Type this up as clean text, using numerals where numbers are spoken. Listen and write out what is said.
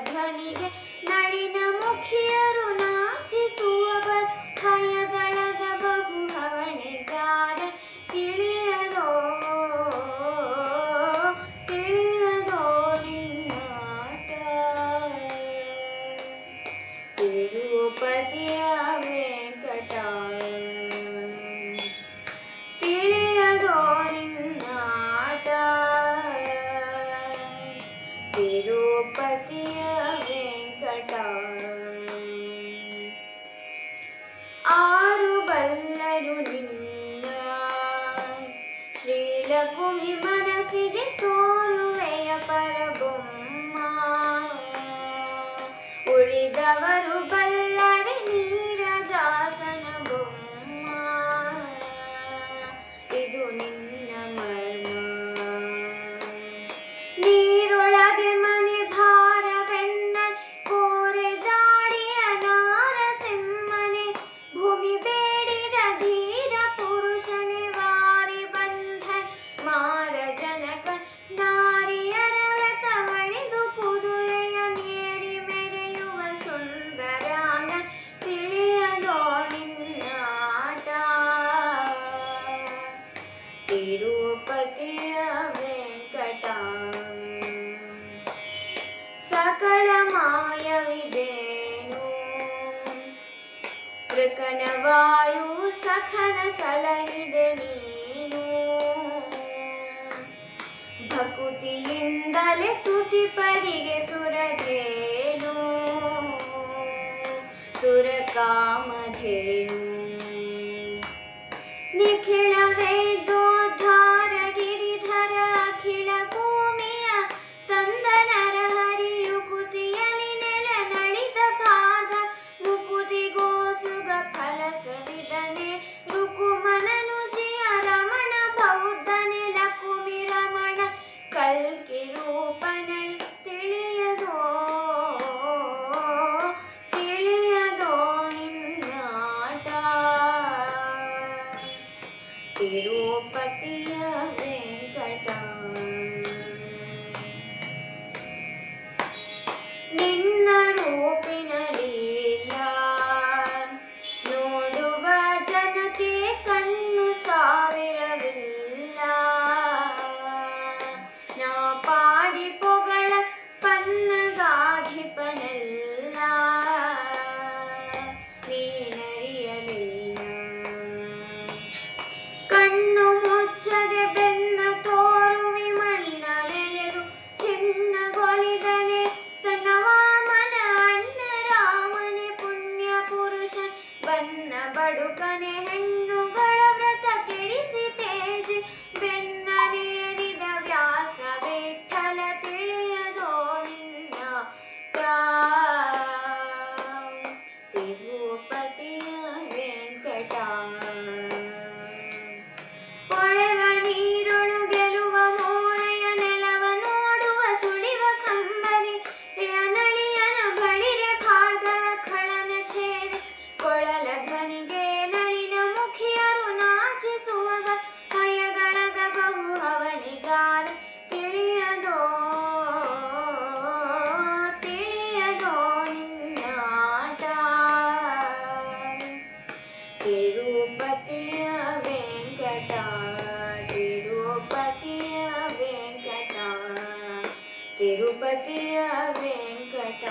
ಧ್ವನಿಗೆ ನಳಿನ ಮುಖಿಯರು ನಾಚಿಸುವ ಹಯದಳದ ಬಹು ಹವಣೆಗಾರ ತಿಳಿಯದೋ ನಿನ್ನಾಟ ತಿರುಪತಿಯ ವೆಂಕಟ ತಿಳಿಯದೋ ನಿನ್ನಾಟ ತಿರುಪತಿಯ ವೆಂಕಟ ಆರು ಬಲ್ಲರು ನಿನ್ನ ಶ್ರೀಲಕುಮಿ ಮನಸ್ಸಿಗೆ ತೋರುವೆಯ ಪರಬೊಮ್ಮ ಉಳಿದವರು ಬಲ್ಲರೆ ನೀರಜಾಸನ ಬೊಮ್ಮ ಇದು ನಿನ್ನ ಮರ್ಮ ನೀರೊಳಗೆ ಮನೆ ಭಾರವೆನ್ನ ಕೋರೆ ದಾಡಿಯ ನಾರಸಿಂಹನೆ ಭೂಮಿ ಬೇಡಿದ ಧೀರ ಪುರುಷನೆ ವಾರಿ ಬಂಧ ಮಾರ ಜನಕ ನಾರಿಯರ ವ್ರತವಳಿದು ಕುದುರೆಯ ನೇರಿ ಮೆರೆಯುವ ಸುಂದರಾಂಗ ತಿಳಿಯದೋ ನಿನ್ನಾಟ ತಿರುಪತಿಯ ವೆಂಕಟ ಸಕಲ ಮಾಯವಿದೇನು ವೃಕನ ವಾಯು ಸಖನ ಸಲಹಿದೆ ನೀನು ಭಕುತಿಯಿಂದಲೇ ತುತಿಪರಿಗೆ ಸುರಧೇನು ಸುರಕಾಮಧೇನು ನಿಖಿಳ ವೇದೋದ್ಧಾರ ಗಿರಿಧರ ಅಖಿಳ ಭೂಮಿಯ ತಂದ ನರಹರಿಯು ಕುತಿಯಲಿ ನೆಲ ನಳಿದ ಭಾಗ ಮುಕುತಿಗೋಸುಗ ಫಲ ಸವಿದನೆ ರುಕುಮನನುಜಿಯ ರಮಣ ಬೌದ್ಧನೆ ಲಕುಮಿ ರಮಣ ಕಲ್ಕಿ ರೂಪನ ತಿಳಿಯದೋ ನಿನ್ನಾಟ ತಿರುಪತಿಯ ವೆಂಕಟ ನಿನ್ನ ರೂಪಿನಲಿಲ್ಲ ನೋಡುವ ಜನತೆ ಕಣ್ಣು ಸಾವಿರವಿಲ್ಲ ನಾ ಪಾಡಿ ಪೊಗಳ ಪನ್ನಗಾಧಿಪನಲ್ಲ ನೀನರಿಯಲಿಲ್ಲ ಕಣ್ಣು ಮುಚ್ಚದೆ ಬೆನ್ನ ತೋರುವಿ ಮಣ್ಣನೆಗೆದು ಚಿನ್ನಗೊಲಿದನೆ ಸಣ್ಣ ವಾಮನ ಅಣ್ಣ ರಾಮನೆ ಪುಣ್ಯ ಪುರುಷ ಬನ್ನ ಬಡುಕನೆ ಹೆಣ್ಣುಗಳ ವ್ರತ ಕೆಡಿಸಿ ತೇಜಿ ಬೆನ್ನ ನೇರಿದ ವ್ಯಾಸ ವಿಠಲ ತಿಳಿಯದೋ ನಿನ್ನ ತಿರುಪತಿಯ ವೆಂಕಟ ಹೊಳೆವ ನೀರೊಳು ಗೆಲುವ ಮೋರೆಯ ನೆಲವ ನೋಡುವ ಸುಳಿವ ಕಂಬನಿ ಇಳನಳಿಯನ ಬಳಿರೆ ಭಾರ್ಗವ ಖಳನ ಛೇದೆ ಕೊಳಲ ಧ್ವನಿಗೆ ನಳಿನ ಮುಖಿಯರು ನಾಚಿಸುವ ಹಯದಳದ ಬಹು ಹವಣಿಗಾರ ತಿಳಿಯದೋ ನಿನ್ನಾಟ ತಿರುಪತಿಯ ವೆಂಕಟ ತಿರುಪತಿಯ ವೆಂಕಟ ತಿರುಪತಿಯ ವೆಂಕಟ